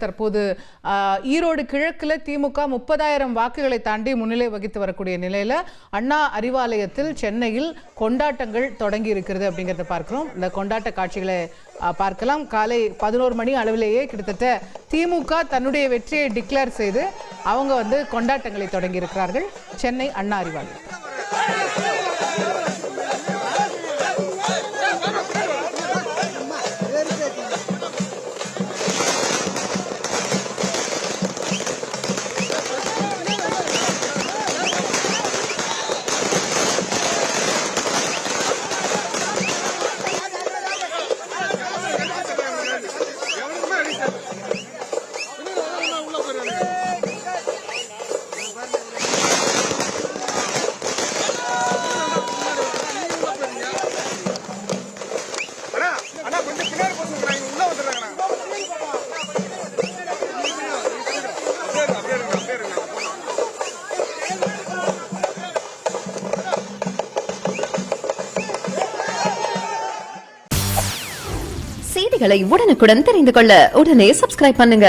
தற்போது ஈரோடு கிழக்குல திமுக 30,000 வாக்குகளை தாண்டி முன்னிலை வகித்து வரக்கூடிய நிலையில அண்ணா அறிவாலயத்தில் சென்னையில் கொண்டாட்டங்கள் தொடங்கி இருக்கிறது அப்படிங்கறத பார்க்கிறோம். இந்த கொண்டாட்ட காட்சிகளை பார்க்கலாம். காலை 11 மணி அளவிலேயே கிட்டத்தட்ட திமுக தன்னுடைய வெற்றியை டிக்ளேர் செய்து அவங்க கொண்டாட்டங்களை தொடங்கி இருக்கிறார்கள் சென்னை அண்ணா அறிவாலயத்தில். செய்திகளை உடனுக்குடன் தெரிந்து கொள்ள உடனே சப்ஸ்கிரைப் பண்ணுங்க.